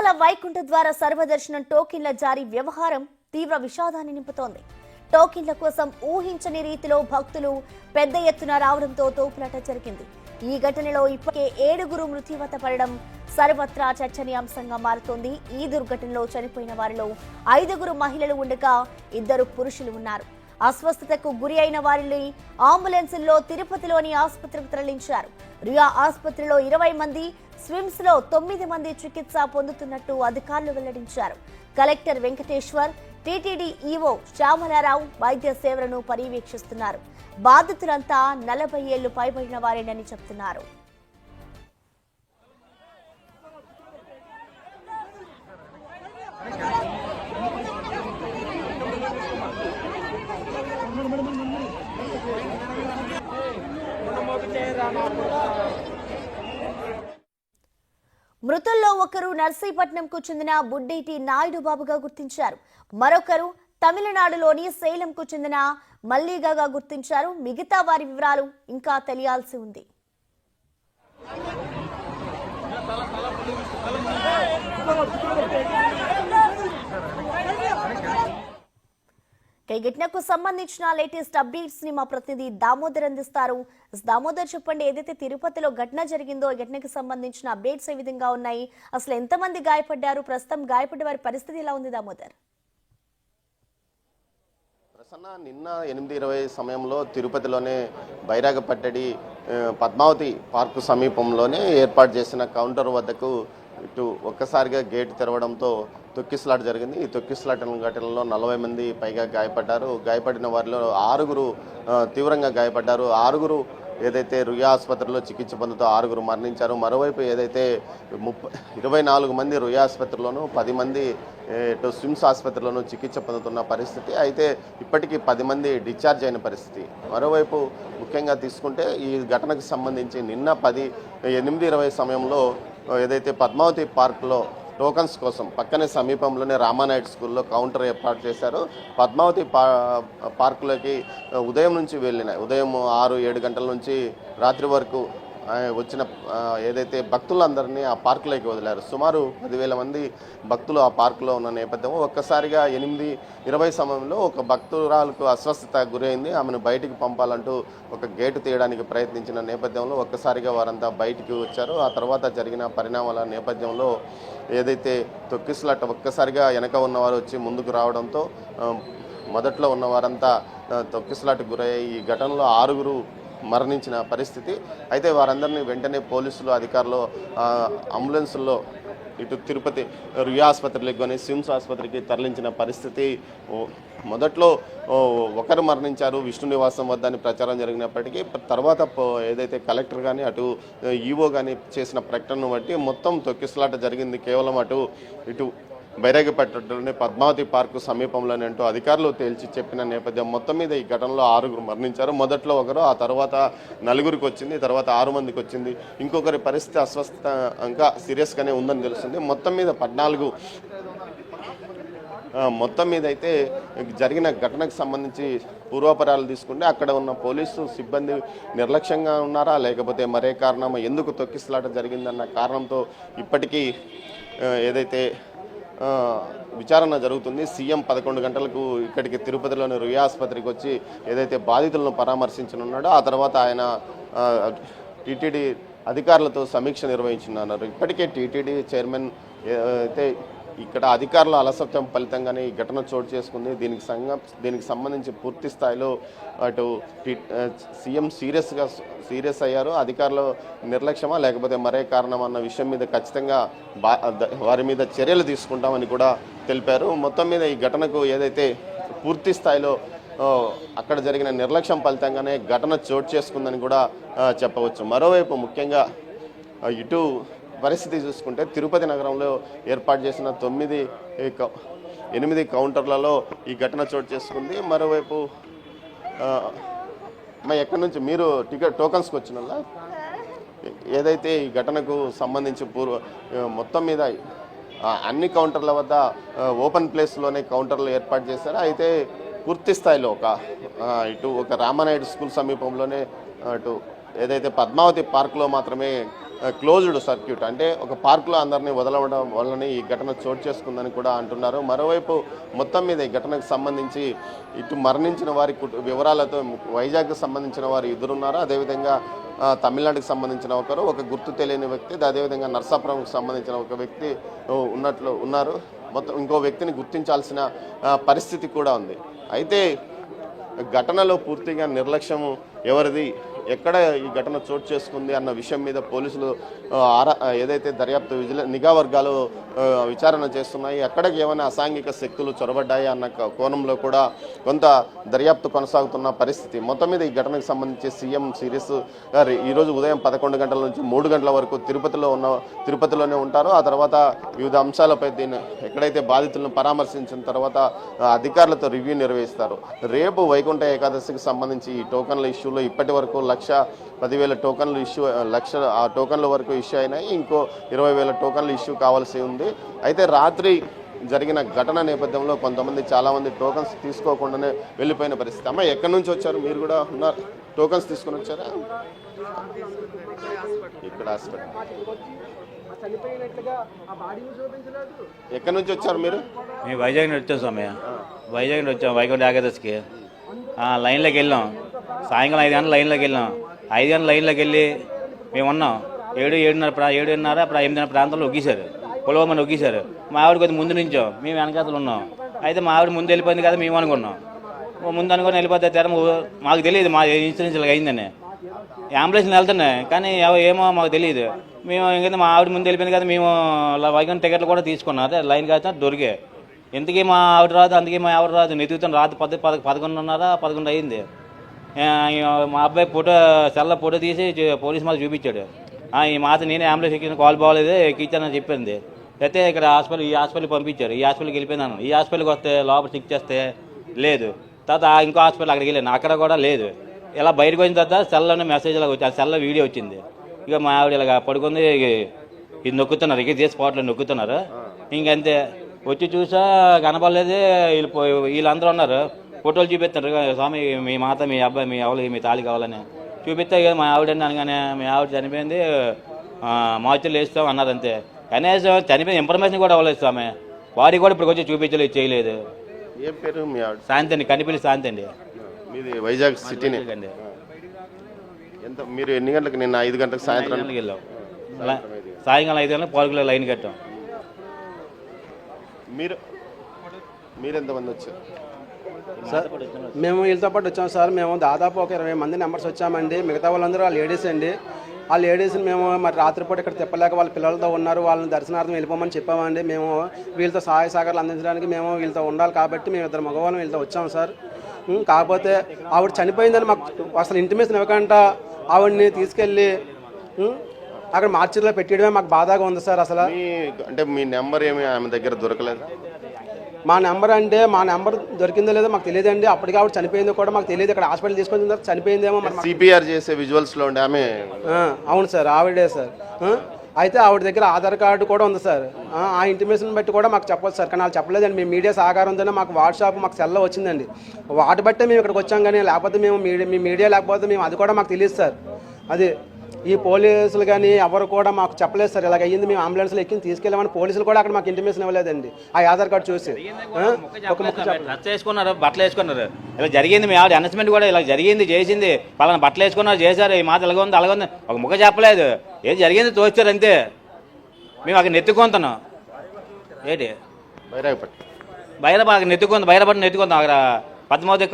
తిరుమల వైకుంఠ ద్వార సర్వదర్శనం టోకెన్ల జారీ వ్యవహారం తీవ్ర విషాదాన్ని నింపుతోంది. టోకెన్ల కోసం ఊహించని రీతిలో భక్తులు పెద్ద ఎత్తున రావడంతో తోపులాట జరిగింది. ఈ ఘటనలో ఇప్పటికే 7 మృత్యువాత పడడం సర్వత్రా చర్చనీయాంశంగా మారుతోంది. ఈ దుర్ఘటనలో చనిపోయిన వారిలో 5 మహిళలు ఉండగా 2 పురుషులు ఉన్నారు. అస్వస్థతకు గురి అయిన వారిని అంబులెన్సుల్లో తిరుపతిలోని ఆసుపత్రికి తరలించారు. రియా ఆసుపత్రిలో 20 మంది, స్విమ్స్ లో 9 మంది చికిత్స పొందుతున్నట్టు అధికారులు వెల్లడించారు. Collector Venkateshwar, TTD EO Shyamala Rao వైద్య సేవలను పర్యవేక్షిస్తున్నారు. బాధితులంతా 40 ఏళ్లు పైబడిన వారేనని చెప్తున్నారు. మృతుల్లో ఒకరు నర్సీపట్నంకు చెందిన బుడ్డేటి నాయుడు బాబుగా గుర్తించారు. మరొకరు తమిళనాడులోని సేలంకు చెందిన మల్లిగాగా గుర్తించారు. మిగతా వారి వివరాలు ఇంకా తెలియాల్సి ఉంది. ఈ ఘటనకు సంబంధించిన లేటెస్ట్ అప్డేట్స్ ని మా ప్రతినిధి దామోదర్ అందిస్తారు. దామోదర్, చెప్పండి, ఏదైతే తిరుపతిలో ఘటన జరిగిందో ఈ ఘటనకు సంబంధించిన అప్డేట్స్ ఏ విధంగా ఉన్నాయి? అసలు ఎంతమంది గాయపడ్డారు? ప్రస్తుతం గాయపడ్డ వారి పరిస్థితి ఎలా ఉంది దామోదర్? ప్రసన్న, నిన్న 8:20 సమయంలో తిరుపతిలోనే బైరాగపట్టడి పద్మావతి పార్కు సమీపంలోనే ఏర్పాటు చేసిన కౌంటర్ వద్దకు ఇటు ఒక్కసారిగా గేటు తెరవడంతో తొక్కిసలాట జరిగింది. ఈ తొక్కిసలాట ఘటనలో 40 మంది పైగా గాయపడ్డారు. గాయపడిన వారిలో 6 తీవ్రంగా గాయపడ్డారు. 6 ఏదైతే రుయా ఆసుపత్రిలో చికిత్స పొందుతూ 6 మరణించారు. మరోవైపు ఏదైతే 24 మంది రుయా ఆసుపత్రిలోనూ 10 మంది ఇటు స్విమ్స్ ఆసుపత్రిలోనూ చికిత్స పొందుతున్న పరిస్థితి. అయితే ఇప్పటికీ 10 మంది డిశ్చార్జ్ అయిన పరిస్థితి. మరోవైపు ముఖ్యంగా తీసుకుంటే ఈ ఘటనకు సంబంధించి నిన్న 8:20 సమయంలో ఏదైతే పద్మావతి పార్కులో టోకన్స్ కోసం పక్కనే సమీపంలోనే రామానాయుడు స్కూల్లో కౌంటర్ ఏర్పాటు చేశారు. పద్మావతి పార్కులోకి ఉదయం నుంచి ఉదయం 6-7 గంటల నుంచి రాత్రి వరకు వచ్చిన ఏదైతే భక్తులందరినీ ఆ పార్కులోకి వదిలారు. సుమారు 10,000 మంది భక్తులు ఆ పార్కులో ఉన్న నేపథ్యం ఒక్కసారిగా 8:20 సమయంలో ఒక భక్తురాలకు అస్వస్థత గురైంది. ఆమెను బయటికి పంపాలంటూ ఒక గేటు తీయడానికి ప్రయత్నించిన నేపథ్యంలో ఒక్కసారిగా వారంతా బయటికి వచ్చారు. ఆ తర్వాత జరిగిన పరిణామాల నేపథ్యంలో ఏదైతే తొక్కిసలాట ఒక్కసారిగా వెనక ఉన్నవారు వచ్చి ముందుకు రావడంతో మొదట్లో ఉన్న వారంతా తొక్కిసలాటకు గురయ్యాయి. ఈ ఘటనలో 6 మరణించిన పరిస్థితి. అయితే వారందరినీ వెంటనే పోలీసులు అధికారులు అంబులెన్సుల్లో ఇటు తిరుపతి రుయా ఆసుపత్రికి కానీ స్విమ్స్ ఆసుపత్రికి తరలించిన పరిస్థితి. మొదట్లో 1 మరణించారు విష్ణు నివాసం వద్ద అని ప్రచారం జరిగినప్పటికీ తర్వాత ఏదైతే కలెక్టర్ కానీ అటు ఈవో కానీ చేసిన ప్రకటనను బట్టి మొత్తం తొక్కిసలాట జరిగింది కేవలం ఇటు బైరాగిపట్టలోని పద్మావతి పార్కు సమీపంలోనే అంటూ అధికారులు తేల్చి చెప్పిన నేపథ్యం మొత్తం మీద ఈ ఘటనలో 6 మరణించారు. మొదట్లో 1, ఆ తర్వాత 4కి వచ్చింది, తర్వాత 6 మందికి వచ్చింది. ఇంకొకరి పరిస్థితి అస్వస్థత ఇంకా సీరియస్గానే ఉందని తెలుస్తుంది. మొత్తం మీద 14 మొత్తం మీద అయితే జరిగిన ఘటనకు సంబంధించి పూర్వాపరాలు తీసుకుంటే అక్కడ ఉన్న పోలీసు సిబ్బంది నిర్లక్ష్యంగా ఉన్నారా, లేకపోతే మరే కారణం ఎందుకు తొక్కిసలాట జరిగిందన్న కారణంతో ఇప్పటికీ ఏదైతే విచారణ జరుగుతుంది. సీఎం 11 గంటలకు ఇక్కడికి తిరుపతిలోని రుయా ఆసుపత్రికి వచ్చి ఏదైతే బాధితులను పరామర్శించనున్నాడో ఆ తర్వాత ఆయన టీటీడీ అధికారులతో సమీక్ష నిర్వహించనున్నారు. ఇప్పటికే టీటీడీ చైర్మన్ అయితే ఇక్కడ అధికారుల అలసత్వం ఫలితంగానే ఈ ఘటన చోటు చేసుకుంది. దీనికి సంబంధించి పూర్తి స్థాయిలో అటు సీఎం సీరియస్ అయ్యారు. అధికారులు నిర్లక్ష్యమా లేకపోతే మరే కారణం అన్న విషయం మీద ఖచ్చితంగా వారి మీద చర్యలు తీసుకుంటామని కూడా తెలిపారు. మొత్తం మీద ఈ ఘటనకు ఏదైతే పూర్తి స్థాయిలో అక్కడ జరిగిన నిర్లక్ష్యం ఫలితంగానే ఘటన చోటు చేసుకుందని కూడా చెప్పవచ్చు. మరోవైపు ముఖ్యంగా ఇటు పరిస్థితి చూసుకుంటే తిరుపతి నగరంలో ఏర్పాటు చేసిన 8 కౌంటర్లలో ఈ ఘటన చోటు చేసుకుంది. మరోవైపు ఎక్కడి నుంచి మీరు టోకన్స్కి వచ్చిన ఏదైతే ఈ ఘటనకు సంబంధించి మొత్తం మీద అన్ని కౌంటర్ల వద్ద ఓపెన్ ప్లేస్లోనే కౌంటర్లు ఏర్పాటు చేశారు. అయితే పూర్తి స్థాయిలో ఒక రామానాయుడు స్కూల్ సమీపంలోనే ఏదైతే పద్మావతి పార్కులో మాత్రమే క్లోజ్డ్ సర్క్యూట్, అంటే ఒక పార్కులో అందరినీ వదలవడం వల్లనే ఈ ఘటన చోటు చేసుకుందని కూడా అంటున్నారు. మరోవైపు మొత్తం మీద ఈ ఘటనకు సంబంధించి ఇటు మరణించిన వారి వివరాలతో వైజాగ్కి సంబంధించిన వారు ఇద్దరున్నారు, అదేవిధంగా తమిళనాడుకి సంబంధించిన ఒక గుర్తు తెలియని వ్యక్తి, అదేవిధంగా నర్సాపురంకి సంబంధించిన ఒక వ్యక్తి ఉన్నారు. మొత్తం ఇంకో వ్యక్తిని గుర్తించాల్సిన పరిస్థితి కూడా ఉంది. అయితే ఘటనలో పూర్తిగా నిర్లక్ష్యం ఎవరిది, ఎక్కడ ఈ ఘటన చోటు చేసుకుంది అన్న విషయం మీద పోలీసులు ఏదైతే దర్యాప్తు నిఘా వర్గాలు విచారణ చేస్తున్నాయి, ఎక్కడికి ఏమైనా అసాంఘిక శక్తులు చొరబడ్డాయి అన్న కోణంలో కూడా కొంత దర్యాప్తు కొనసాగుతున్న పరిస్థితి. మొత్తం మీద ఈ ఘటనకు సంబంధించి సీఎం సిరీస్ గారు ఈరోజు ఉదయం 11 గంటల నుంచి 3 గంటల వరకు తిరుపతిలోనే ఉంటారు. ఆ తర్వాత వివిధ అంశాలపై ఎక్కడైతే బాధితులను పరామర్శించిన తర్వాత అధికారులతో రివ్యూ నిర్వహిస్తారు. రేపు వైకుంఠ ఏకాదశికి సంబంధించి ఈ టోకన్ల ఇష్యూలో ఇప్పటి వరకు 1,10,000 టోకన్లు ఆ టోకన్ల వరకు ఇష్యూ అయినాయి. ఇంకో 20,000 టోకన్లు ఇష్యూ కావాల్సి ఉంది. అయితే రాత్రి జరిగిన ఘటన నేపథ్యంలో చాలామంది టోకన్స్ తీసుకోకుండానే వెళ్ళిపోయిన పరిస్థితి. అమ్మ, ఎక్కడి నుంచి వచ్చారు? మీరు కూడా ఉన్నారు, టోకన్స్ తీసుకొని వచ్చారా? ఇక్కడ హాస్పిటల్. ఎక్కడి నుంచి వచ్చారు మీరు? మేము వైజాగ్ నుంచి వచ్చాం స్వామి. వైజాగ్ నుంచి వచ్చాం వైకుంఠ ఏకాదశికి. లైన్లోకి వెళ్ళాం, సాయంకాలం 5 గంటల లైన్లోకి వెళ్ళాం. 5 గంటల లైన్లోకి వెళ్ళి మేము ఉన్నాం. 7:30 8 ప్రాంతంలో ఒగ్గేశారు, పొలవమని ఒగ్గేశారు. మా ఆవిడ కొద్దిగా ముందు నుంచో, మేము వెనకాతలు ఉన్నాం. అయితే మా ఆవిడ ముందు వెళ్ళిపోయింది కదా మేము అనుకున్నాం. ముందు అనుకుని వెళ్ళిపోతే మాకు తెలియదు మా ఇన్సూరెన్స్ అయిందని. అంబులెన్స్ని వెళ్తున్నాయి కానీ ఏమో మాకు తెలియదు. మేము ఇంకైతే మా ఆవిడ ముందు వెళ్ళిపోయింది కదా, మేము వైకుంఠ టికెట్లు కూడా తీసుకున్నాం. అదే లైన్ కాదు దొరికే. ఎందుకీ మా ఆవిడ రాదు, అందుకే మా ఆవిడ రాదు. నెతుకుతాను రాత్రి 11:30 అయింది. మా అబ్బాయి సెల్ల ఫోటో తీసి పోలీస్ మాకు చూపించాడు. ఈ మాత నేనే అంబులెన్స్ ఎక్కిన, కాల్ బాగోలేదు ఎక్కించానని చెప్పింది. అయితే ఇక్కడ ఈ హాస్పిటల్కి పంపించారు. ఈ హాస్పిటల్కి వెళ్ళిపోయినాను. ఈ హాస్పిటల్కి వస్తే లోపల చెక్ చేస్తే లేదు. తర్వాత ఇంకో హాస్పిటల్ అక్కడికి వెళ్ళాను, అక్కడ కూడా లేదు. ఇలా బయటకు వచ్చిన తర్వాత సెల్లోనే మెసేజ్ ఇలా వచ్చి ఆ సెల్లో వీడియో వచ్చింది. ఇక మా ఆవిడ ఇలాగ పడుకుంది, ఇది నొక్కుతున్నారు, ఇక తీసి స్పాట్లో నొక్కుతున్నారు. ఇంకంతే వచ్చి చూసా కనపడలేదు. వీళ్ళందరూ ఉన్నారు, ఫోటోలు చూపిస్తున్నారు. స్వామి మీ మాత మీ అబ్బాయి మీ ఎవరు మీ తాళి కావాలని చూపిస్తే మా ఆవిడని అనగానే మీ ఆవిడ చనిపోయింది, మార్చులు వేస్తాం అన్నారు. అంతే, కనీసం చనిపోయిన ఇన్ఫర్మేషన్ కూడా అవ్వలేదు స్వామి. వాడి కూడా ఇప్పుడు వచ్చి చూపించలేదు, చేయలేదు. ఏం పేరు మీ ఆవిడ? శాంతి అండి, కనిపిల్లి శాంతి అండి. మీది వైజాగ్ సిటీనే అండి. ఎంత మీరు ఎన్ని గంటలకు? నిన్న 5 గంటలకు సాయంత్రం వెళ్ళాం. సాయంకాలం 5 గంటలకు పార్కులో లైన్ కట్టాం. మీరు ఎంతమంది వచ్చారు సార్? మేము వీళ్ళతో పాటు వచ్చాం సార్. మేము దాదాపు ఒక 20 మంది నెంబర్స్ వచ్చామండి. మిగతా వాళ్ళందరూ లేడీస్ అండి. ఆ లేడీస్ని మేము మరి రాత్రిపూట ఇక్కడ తిప్పలేక వాళ్ళ పిల్లలతో ఉన్నారు, వాళ్ళని దర్శనార్థం వెళ్ళిపోమని చెప్పామండి. మేము వీళ్ళతో సహాయ సహకారాలు అందించడానికి మేము వీళ్ళతో ఉండాలి కాబట్టి మేము 2 మగవాళ్ళం వీళ్ళతో వచ్చాము సార్. కాకపోతే ఆవిడ చనిపోయిందని మాకు అసలు ఇంటిమేషన్ ఇవ్వకుండా ఆవిడని తీసుకెళ్ళి అక్కడ మార్చిలో పెట్టడమే మాకు బాధగా ఉంది సార్. అసలు అంటే మీ నెంబర్ ఏమి ఆమె దగ్గర దొరకలేదు? మా నెంబర్ అంటే మా నెంబర్ దొరికిందో లేదో మాకు తెలియదండి. అప్పటికి ఆవిడ చనిపోయిందో కూడా మాకు తెలియదు. ఇక్కడ హాస్పిటల్ తీసుకొని తర్వాత చనిపోయిందేమో. సిపిఆర్ చేసే విజువల్స్ లో ఉండే ఆమె? అవును సార్, ఆవిడే సార్. అయితే ఆవిడ దగ్గర ఆధార్ కార్డు కూడా ఉంది సార్. ఆ ఇంటిమేషన్ బట్టి కూడా మాకు చెప్పొచ్చు సార్, కానీ వాళ్ళు చెప్పలేదండి. మీ మీడియా సహకారంతోనే మాకు వాట్సాప్ మాకు సెల్లో వచ్చిందండి. వాటి బట్టే మేము ఇక్కడికి వచ్చాం, కానీ లేకపోతే మేము మీ మీడియా లేకపోతే మేము అది కూడా మాకు తెలియదు సార్. అది ఈ పోలీసులు కానీ ఎవరు కూడా మాకు చెప్పలేదు సార్. ఇలాగ అయ్యింది, మేము అంబులెన్స్లో ఎక్కి తీసుకెళ్ళామని పోలీసులు కూడా అక్కడ మాకు ఇంటిమేషన్ ఇవ్వలేదండి. ఆ ఆధార్ కార్డు చూసి డ్రెస్ వేసుకున్నారు, బట్టలు వేసుకున్నారు. ఇలా జరిగింది, మీ ఆవిడ అనౌన్స్మెంట్ కూడా ఇలా జరిగింది, చేసింది, పలానా బట్టలు వేసుకున్నారు, చేశారు, ఈ మాట ఇలాగ ఉంది అలాగ ఉంది, ఒక ముఖ చెప్పలేదు. ఏది జరిగింది తోస్తారు అంతే. మేము అక్కడ నెత్తుకుంటున్నాం. ఏంటి బైరబాగా నెత్తుకుంటాం అక్కడ పద్మావతి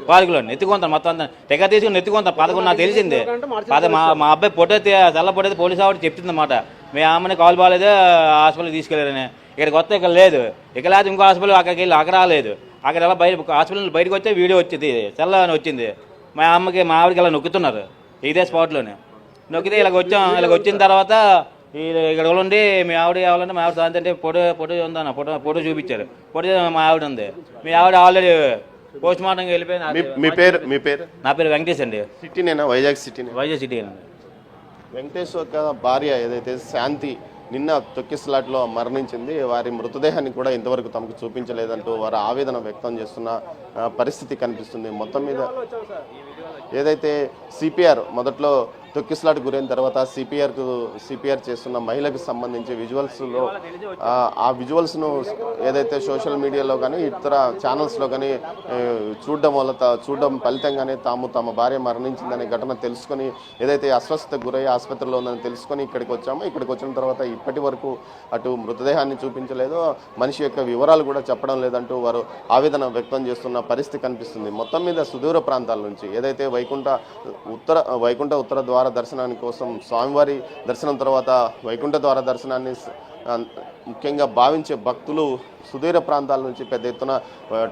పార్కులో నెత్తుకుంటాను. మొత్తం అంతా తెగ తీసుకుని నెత్తుకుంటాను. 11 నాకు తెలిసింది. మా అబ్బాయి ఫోటో తెల్ల ఫోటో పోలీసు ఆవిడ చెప్తుంది అన్నమాట. మీ ఆమెని కాల్ బాగాలేదు హాస్పిటల్కి తీసుకెళ్ళారని. ఇక్కడికి వస్తే ఇక్కడ లేదు, ఇక్కడ లేదు ఇంకో హాస్పిటల్ అక్కడికి వెళ్ళి అక్కడ రాలేదు. అక్కడ ఎలా హాస్పిటల్ బయటకు వచ్చే వీడియో వచ్చింది, తెల్ల అని వచ్చింది. మా ఆవిడకి ఇలా నొక్కుతున్నారు ఇదే స్పాట్లోనే. నొక్కితే ఇలాగ వచ్చాం. ఇలాగ వచ్చిన తర్వాత ఇక్కడ ఉండి మీ ఆవిడ కావాలంటే మా ఆవిడ సాయంత్రం ఫోటో ఉందన్న ఫోటో చూపించారు. ఫోటో మా ఆవిడ ఉంది. మీ ఆవిడ ఆల్రెడీ పోస్ట్ మార్టంకి వెళ్ళిపోయింది. మీ పేరు? నా పేరు వెంకటేష్ అండి. సిటీనేనా? వైజాగ్ సిటీ అండి. వెంకటేష్ యొక్క భార్య ఏదైతే శాంతి నిన్న తొక్కిసలాట్లో మరణించింది. వారి మృతదేహాన్ని కూడా ఇంతవరకు తమకు చూపించలేదంటూ వారు ఆవేదన వ్యక్తం చేస్తున్న పరిస్థితి కనిపిస్తుంది. మొత్తం మీద ఏదైతే సిపిఆర్ మొదట్లో తొక్కిసలాట గురైన తర్వాత సిపిఆర్ చేస్తున్న మహిళకు సంబంధించి విజువల్స్లో ఆ విజువల్స్ను ఏదైతే సోషల్ మీడియాలో కానీ ఇతర ఛానల్స్లో కానీ చూడడం ఫలితంగానే తమ భార్య మరణించిందనే ఘటన తెలుసుకొని ఏదైతే అస్వస్థతకు గురై ఆసుపత్రిలో ఉందని తెలుసుకొని ఇక్కడికి వచ్చామో. ఇక్కడికి వచ్చిన తర్వాత ఇప్పటి వరకు అటు మృతదేహాన్ని చూపించలేదు, మనిషి యొక్క వివరాలు కూడా చెప్పడం లేదంటూ వారు ఆవేదన వ్యక్తం చేస్తున్న పరిస్థితి కనిపిస్తుంది. మొత్తం మీద సుదూర ప్రాంతాల నుంచి ఏదైతే వైకుంఠ ఉత్తర ద్వార దర్శనాని కోసం స్వామివారి దర్శనం తర్వాత వైకుంఠ ద్వార దర్శనాన్ని ముఖ్యంగా భావించే భక్తులు సుదూర ప్రాంతాల నుంచి పెద్ద ఎత్తున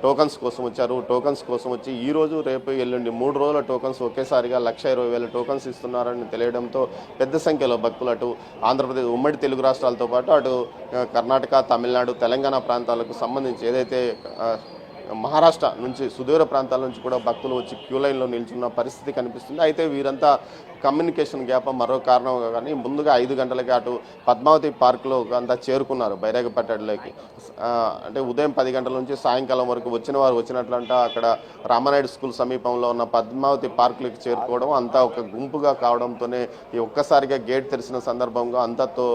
టోకన్స్ కోసం వచ్చారు. టోకన్స్ కోసం వచ్చి ఈరోజు రేపు ఎల్లుండి 3 రోజుల టోకన్స్ ఒకేసారిగా 1,20,000 టోకన్స్ ఇస్తున్నారని తెలియడంతో పెద్ద సంఖ్యలో భక్తులు అటు ఆంధ్రప్రదేశ్ ఉమ్మడి తెలుగు రాష్ట్రాలతో పాటు అటు కర్ణాటక, తమిళనాడు, తెలంగాణ ప్రాంతాలకు సంబంధించి ఏదైతే మహారాష్ట్ర నుంచి సుదూర ప్రాంతాల నుంచి కూడా భక్తులు వచ్చి క్యూ లైన్లో నిల్చున్న పరిస్థితి కనిపిస్తుంది. అయితే వీరంతా కమ్యూనికేషన్ గ్యాప్ మరో కారణం కానీ ముందుగా 5 గంటలకి అటు పద్మావతి పార్కులో అంతా చేరుకున్నారు బైరాగపట్టడిలోకి. అంటే ఉదయం 10 గంటల నుంచి సాయంకాలం వరకు వచ్చిన వారు వచ్చినట్లంట అక్కడ రామానాయుడు స్కూల్ సమీపంలో ఉన్న పద్మావతి పార్కులకి చేరుకోవడం, అంతా ఒక గుంపుగా కావడంతోనే ఈ ఒక్కసారిగా గేట్ తెరిచిన సందర్భంగా అంతతో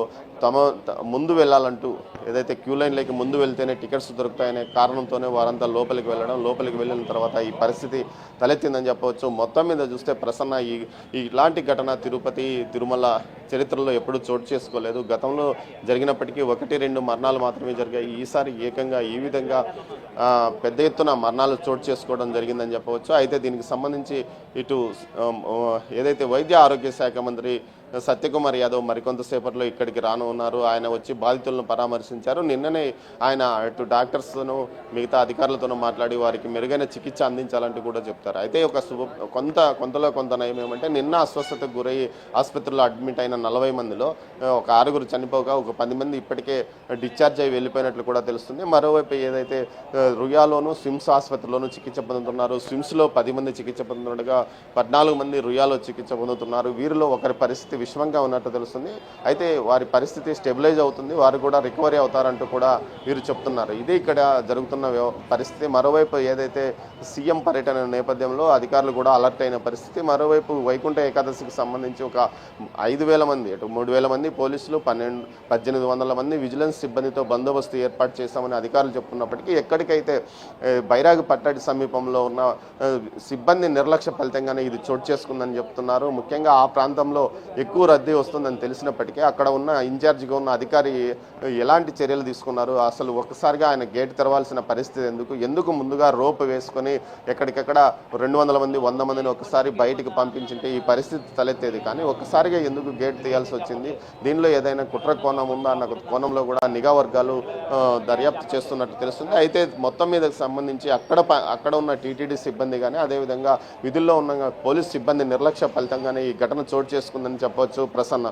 ముందు వెళ్ళాలంటూ ఏదైతే క్యూ లైన్లోకి ముందు వెళ్తేనే టికెట్స్ దొరుకుతాయనే కారణంతోనే వారంతా లోపలికి వెళ్ళిన తర్వాత ఈ పరిస్థితి తలెత్తిందని చెప్పవచ్చు. మొత్తం మీద చూస్తే ప్రసన్న ఇలాంటి ఘటన తిరుపతి, తిరుమల చరిత్రలో ఎప్పుడూ చోటు చేసుకోలేదు. గతంలో జరిగినప్పటికీ 1-2 మరణాలు మాత్రమే జరిగాయి. ఈసారి ఏకంగా ఈ విధంగా పెద్ద ఎత్తున మరణాలు చోటు చేసుకోవడం జరిగిందని చెప్పవచ్చు. అయితే దీనికి సంబంధించి ఇటు ఏదైతే వైద్య ఆరోగ్య శాఖ మంత్రి సత్యకుమార్ యాదవ్ మరికొంతసేపట్లో ఇక్కడికి ఉన్నారు. ఆయన వచ్చి బాధితులను పరామర్శించారు. నిన్ననే ఆయన అటు డాక్టర్స్ను మిగతా అధికారులతోనూ మాట్లాడి వారికి మెరుగైన చికిత్స అందించాలంటూ కూడా చెప్తారు. అయితే ఒక కొంత నయం ఏమంటే నిన్న అస్వస్థతకు గురై ఆసుపత్రిలో అడ్మిట్ అయిన 40 మందిలో ఒక 6 చనిపోగా ఒక 10 మంది ఇప్పటికే డిశ్చార్జ్ అయి వెళ్ళిపోయినట్లు కూడా తెలుస్తుంది. మరోవైపు ఏదైతే రుయాలోను స్విమ్స్ ఆసుపత్రిలోనూ చికిత్స పొందుతున్నారు. స్విమ్స్లో 10 మంది చికిత్స పొందుతుండగా 14 మంది రుయాలో చికిత్స పొందుతున్నారు. వీరిలో ఒకరి పరిస్థితి విషమంగా ఉన్నట్టు తెలుస్తుంది. అయితే వారి పరిస్థితి స్టెబిలైజ్ అవుతుంది, వారు కూడా రికవరీ అవుతారంటూ కూడా వీరు చెప్తున్నారు. ఇది ఇక్కడ జరుగుతున్న పరిస్థితి. మరోవైపు ఏదైతే సీఎం పర్యటన నేపథ్యంలో అధికారులు కూడా అలర్ట్ అయిన పరిస్థితి. మరోవైపు వైకుంఠ ఏకాదశికి సంబంధించి ఒక 5,000 మంది అటు 3,000 మంది పోలీసులు 1,800 మంది విజిలెన్స్ సిబ్బందితో బందోబస్తు ఏర్పాటు చేశామని అధికారులు చెప్తున్నప్పటికీ ఎక్కడికైతే బైరాగపట్టడి సమీపంలో ఉన్న సిబ్బంది నిర్లక్ష్య ఫలితంగానే ఇది చోటు చేసుకుందని చెప్తున్నారు. ముఖ్యంగా ఆ ప్రాంతంలో ఎక్కువ రద్దీ వస్తుందని తెలిసినప్పటికీ అక్కడ ఉన్న ఇన్ఛార్జిగా ఉన్న అధికారి ఎలాంటి చర్యలు తీసుకున్నారు, అసలు ఒక్కసారిగా ఆయన గేట్ తెరవాల్సిన పరిస్థితి ఎందుకు ముందుగా రోప్ వేసుకొని ఎక్కడికక్కడ 200 మంది 100 మందిని ఒకసారి బయటికి పంపించింటే ఈ పరిస్థితి తలెత్తేది. కానీ ఒక్కసారిగా ఎందుకు గేట్ తీయాల్సి వచ్చింది, దీనిలో ఏదైనా కుట్ర కోణం ఉందా అన్న కోణంలో కూడా నిఘా వర్గాలు దర్యాప్తు చేస్తున్నట్టు తెలుస్తుంది. అయితే మొత్తం మీద సంబంధించి అక్కడ ఉన్న టీటీడీ సిబ్బంది కానీ అదేవిధంగా విధుల్లో ఉన్న పోలీస్ సిబ్బంది నిర్లక్ష్య ఫలితంగానే ఈ ఘటన చోటు చేసుకుందని చెప్పవచ్చు. ప్రసన్న.